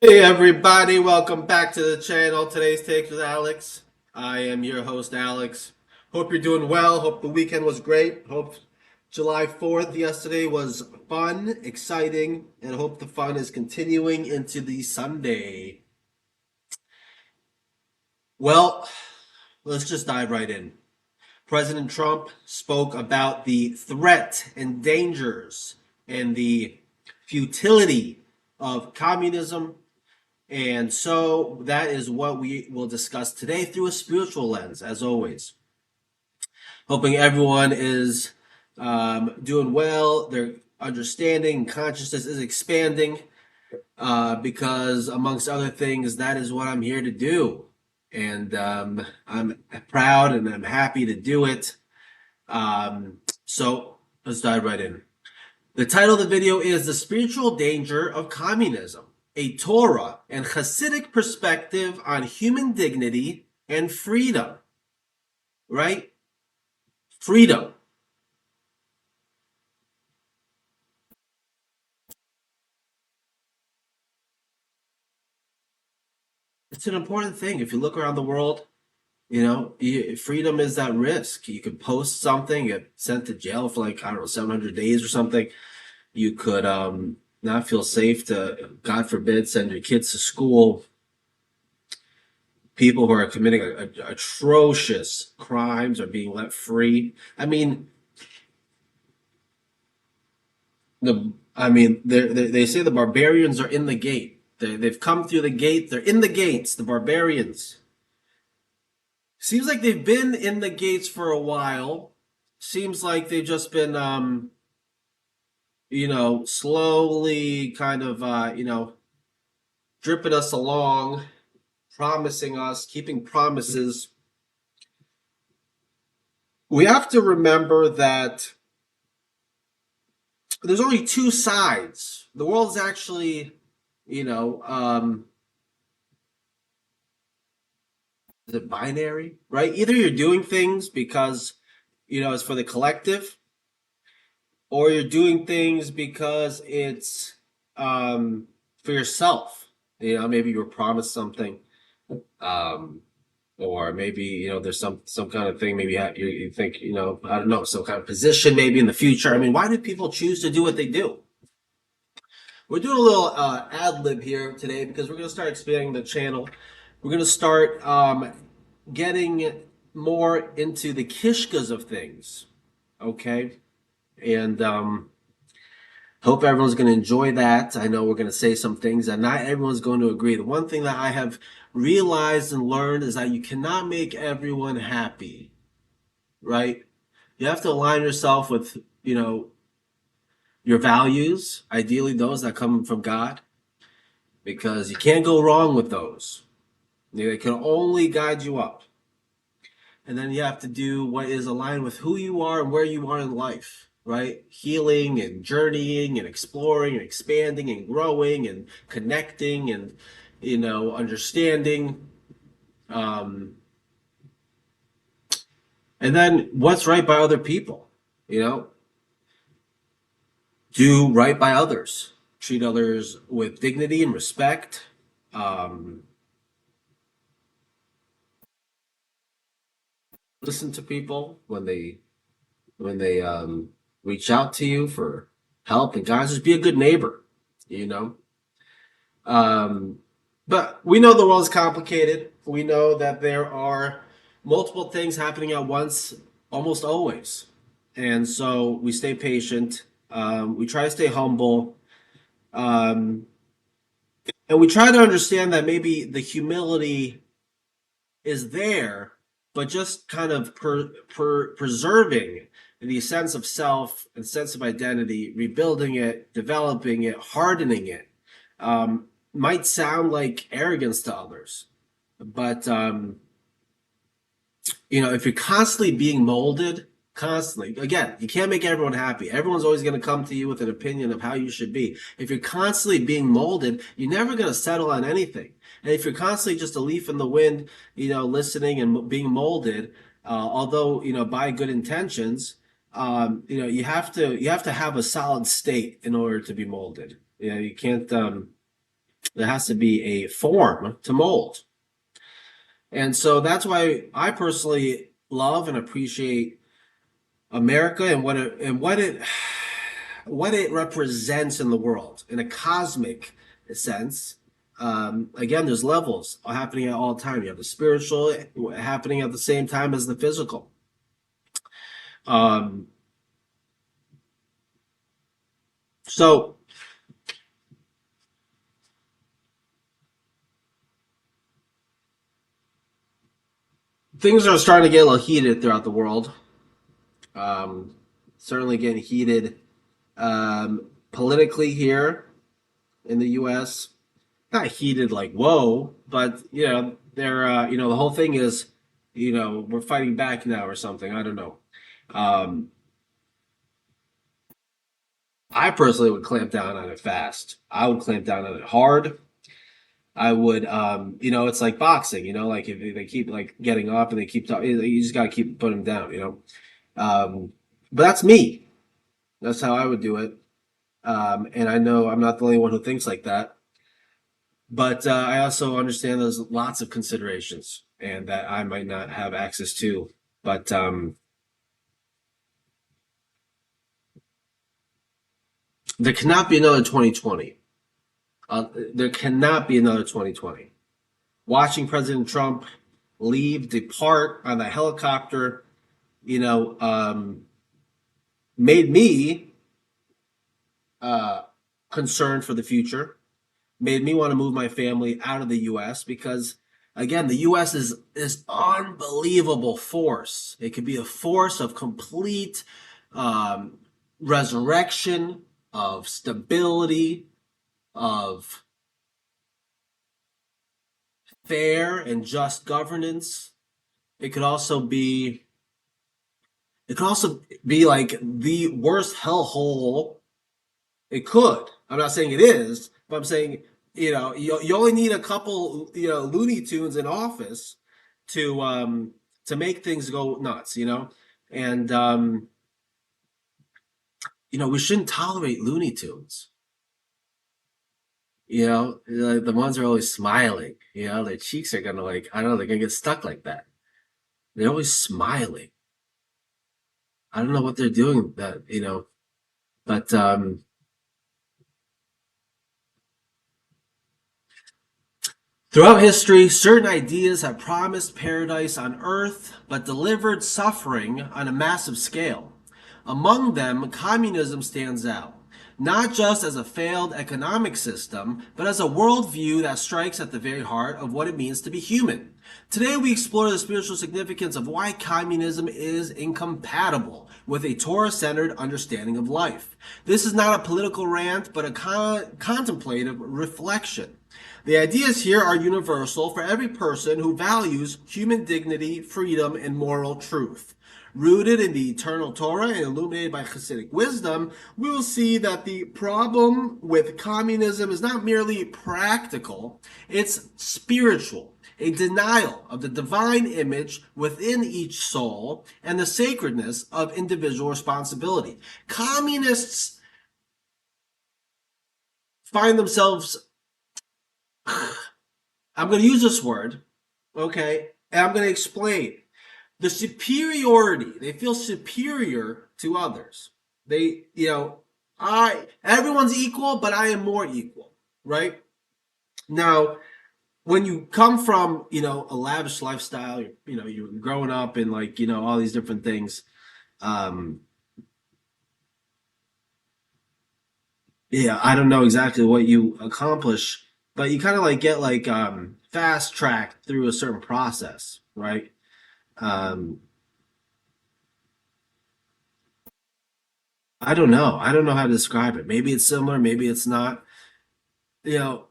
Hey everybody, welcome back to the channel. Today's Takes with Alex. I am your host, Alex. Hope you're doing well. Hope the weekend was great. Hope July 4th yesterday was fun, exciting, and hope the fun is continuing into the Sunday. Well, let's just dive right in. President Trump spoke about the threat and dangers and the futility of communism. And so that is what we will discuss today through a spiritual lens, as always. Hoping everyone is doing well, their understanding, consciousness is expanding, because, amongst other things, that is what I'm here to do. And I'm proud and I'm happy to do it. So let's dive right in. The title of the video is The Spiritual Danger of Communism, a Torah and Chassidic perspective on human dignity and freedom. Right? Freedom. It's an important thing. If you look around the world, freedom is at risk. You could post something, get sent to jail for like, I don't know, 700 days or something. You could not feel safe to, God forbid, send your kids to school. People who are committing atrocious crimes are being let free. I mean, they say the barbarians are in the gate. They've come through the gate. They're in the gates. The barbarians. Seems like they've been in the gates for a while. Seems like they've just been, slowly kind of, dripping us along, promising us, keeping promises. We have to remember that there's only two sides. The world's actually, you know, is it binary, right? Either you're doing things because, it's for the collective, or you're doing things because it's for yourself. Maybe you were promised something, um, or maybe there's some kind of thing. Maybe you think I don't know, some kind of position maybe in the future. I mean, why do people choose to do what they do? We're doing a little ad lib here today because we're going to start expanding the channel. We're going to start getting more into the kishkas of things. Okay. And hope everyone's going to enjoy that. I know we're going to say some things that not everyone's going to agree. The one thing that I have realized and learned is that you cannot make everyone happy, right? You have to align yourself with, your values, ideally those that come from God, because you can't go wrong with those. They can only guide you up. And then you have to do what is aligned with who you are and where you are in life, right? Healing and journeying and exploring and expanding and growing and connecting and, understanding. Um, and then what's right by other people, you know? Do right by others, treat others with dignity and respect. Um, Listen to people when they reach out to you for help and guys, just be a good neighbor, you know. Um, but we know the world is complicated. We know that there are multiple things happening at once, almost always, and so we stay patient. We try to stay humble, um, and we try to understand that maybe the humility is there, but just kind of preserving the sense of self and sense of identity, rebuilding it, developing it, hardening it. Might sound like arrogance to others, but if you're constantly being molded, constantly, again, you can't make everyone happy. Everyone's always going to come to you with an opinion of how you should be. If you're constantly being molded, you're never going to settle on anything. And if you're constantly just a leaf in the wind, listening and being molded, although by good intentions, you have to have a solid state in order to be molded. You can't. There has to be a form to mold. And so that's why I personally love and appreciate America and what it represents in the world in a cosmic sense. Again, there's levels happening at all time. You have the spiritual happening at the same time as the physical. Um, so things are starting to get a little heated throughout the world. Um, Certainly getting heated politically here in the U.S. Not heated like whoa, but they're the whole thing is we're fighting back now or something. I don't know. Um, I personally would clamp down on it fast. I would clamp down on it hard. I would, it's like boxing, like if they keep like getting up and they keep talking, you just got to keep putting them down. But that's me. That's how I would do it. And I know I'm not the only one who thinks like that. But I also understand there's lots of considerations and that I might not have access to. But there cannot be another 2020. There cannot be another 2020. Watching President Trump depart on the helicopter, you know, um, made me uh, concerned for the future, made me want to move my family out of the U.S. because, again, the U.S. is this unbelievable force. It could be a force of complete um, resurrection, of stability, of fair and just governance. It could also be it could also be like the worst hellhole. It could. I'm not saying it is, but I'm saying you only need a couple Looney Tunes in office to make things go nuts. And we shouldn't tolerate Looney Tunes. The ones are always smiling. Their cheeks are gonna like I don't know they're gonna get stuck like that. They're always smiling. I don't know what they're doing but throughout history, certain ideas have promised paradise on earth but delivered suffering on a massive scale. Among them, communism stands out, not just as a failed economic system, but as a worldview that strikes at the very heart of what it means to be human. Today, we explore the spiritual significance of why communism is incompatible with a Torah centered understanding of life. This is not a political rant, but a contemplative reflection. The ideas here are universal for every person who values human dignity, freedom, and moral truth. Rooted in the eternal Torah and illuminated by Chassidic wisdom, we will see that the problem with communism is not merely practical, it's spiritual, a denial of the divine image within each soul and the sacredness of individual responsibility. Communists find themselves, I'm going to use this word, okay, and I'm going to explain. The superiority, they feel superior to others. Everyone's equal, but I am more equal, right? Now, when you come from, a lavish lifestyle, you're growing up in like, all these different things. Um, I don't know exactly what you accomplish, but you kind of like get like fast tracked through a certain process, right? Um, I don't know. I don't know how to describe it. Maybe it's similar, maybe it's not. You know,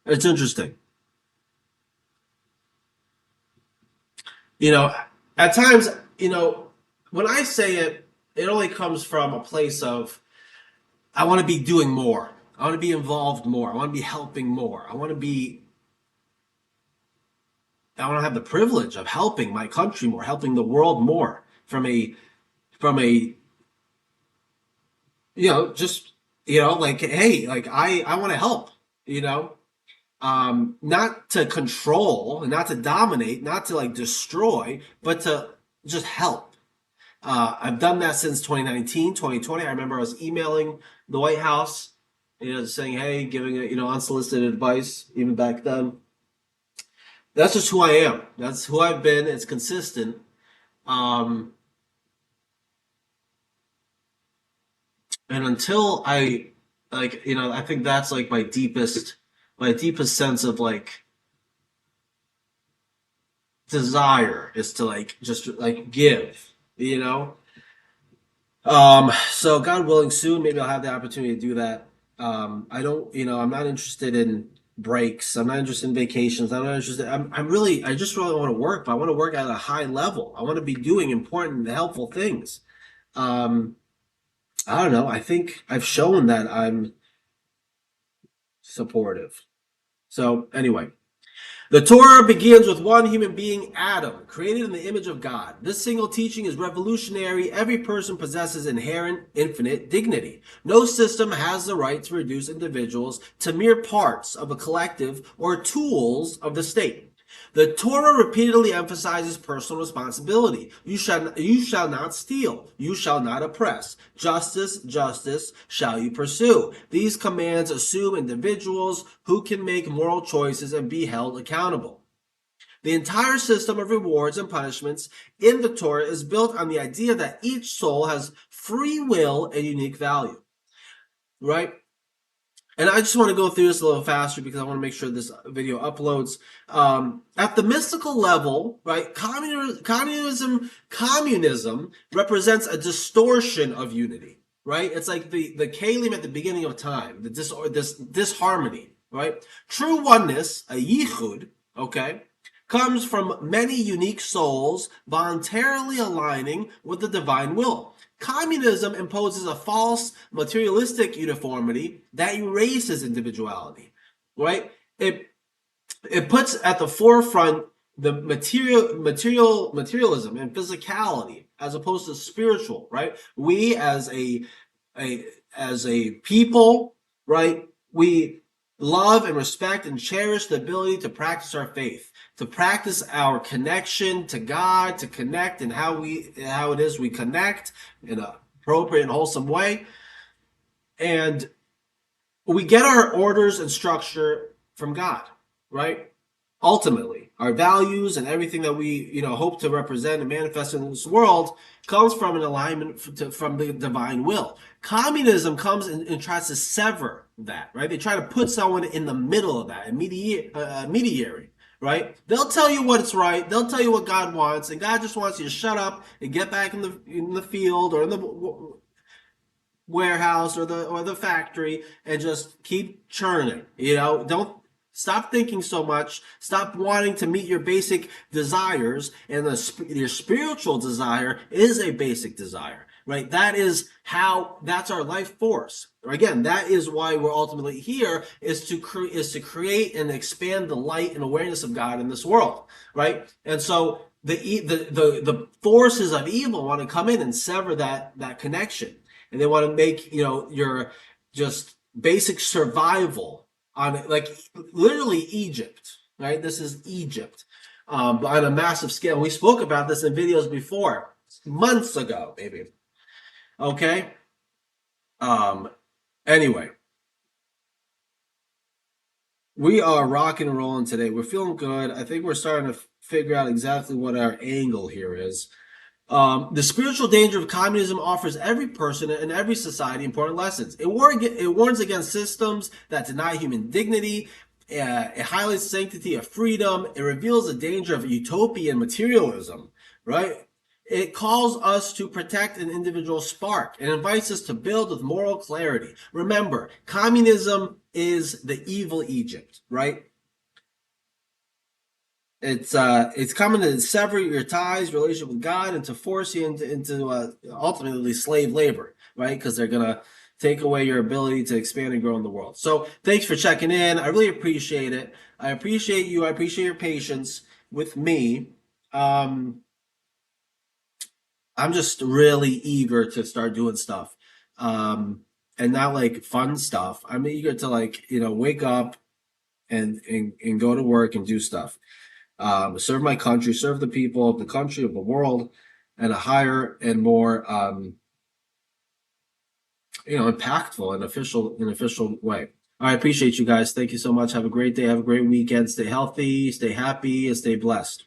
it's interesting. You know, at times, when I say it, it only comes from a place of I want to be doing more. I want to be involved more. I want to be helping more. I want to have the privilege of helping my country more, helping the world more from a just like, hey, like I want to help, you know, not to control and not to dominate, not to like destroy, but to just help. I've done that since 2019, 2020. I remember I was emailing the White House, saying, hey, giving unsolicited advice even back then. That's just who I am. That's who I've been. It's consistent. Um, and until I, like, I think that's like my deepest sense of like desire is to like just like give, you know. So God willing, soon maybe I'll have the opportunity to do that. I don't, I'm not interested in breaks. I'm not interested in vacations. I'm not interested. I just really want to work, but I want to work at a high level. I want to be doing important, helpful things. Um, I don't know. I think I've shown that I'm supportive. So anyway, the Torah begins with one human being, Adam, created in the image of God. This single teaching is revolutionary. Every person possesses inherent, infinite dignity. No system has the right to reduce individuals to mere parts of a collective or tools of the state. The Torah repeatedly emphasizes personal responsibility. You shall not steal. You shall not oppress. Justice shall you pursue. These commands assume individuals who can make moral choices and be held accountable. The entire system of rewards and punishments in the Torah is built on the idea that each soul has free will and unique value. Right? And I just want to go through this a little faster because I want to make sure this video uploads. At the mystical level, right, communism represents a distortion of unity, right? It's like the kalim at the beginning of time, this disharmony, right? True oneness, a yichud, okay, comes from many unique souls voluntarily aligning with the divine will. Communism imposes a false materialistic uniformity that erases individuality, right? It puts at the forefront the materialism and physicality as opposed to spiritual, right? We a as a people, right? We love and respect and cherish the ability to practice our faith, to practice our connection to God, to connect and how it is we connect in an appropriate and wholesome way. And we get our orders and structure from God, right? Ultimately, our values and everything that we, hope to represent and manifest in this world comes from an alignment from the divine will. Communism comes and tries to sever that, right? They try to put someone in the middle of that, a mediary, right? They'll tell you what it's right. They'll tell you what God wants, and God just wants you to shut up and get back in the field or in the warehouse or the factory and just keep churning. Don't stop thinking so much. Stop wanting to meet your basic desires, and your spiritual desire is a basic desire, right? That's our life force. Again, that is why we're ultimately here, is to create and expand the light and awareness of God in this world, right? And so the forces of evil want to come in and sever that connection, and they want to make your just basic survival on, like, literally Egypt, right? This is Egypt, on a massive scale. We spoke about this in videos before, months ago, maybe. Okay. Um. Anyway, we are rocking and rolling today. We're feeling good. I think we're starting to figure out exactly what our angle here is. The spiritual danger of communism offers every person and every society important lessons. It warns against systems that deny human dignity. It highlights the sanctity of freedom. It reveals the danger of utopian materialism, right? It calls us to protect an individual spark and invites us to build with moral clarity. Remember, communism is the evil Egypt, right? It's coming to sever your ties, relationship with God, and to force you into ultimately slave labor, right? Because they're gonna take away your ability to expand and grow in the world. So thanks for checking in. I really appreciate it. I appreciate you. I appreciate your patience with me. Um, I'm just really eager to start doing stuff. Um, and not like fun stuff. I'm eager to like, wake up and go to work and do stuff. Serve my country, serve the people of the country, of the world, in a higher and more impactful and official way. I appreciate you guys. Thank you so much. Have a great day. Have a great weekend. Stay healthy, stay happy, and stay blessed.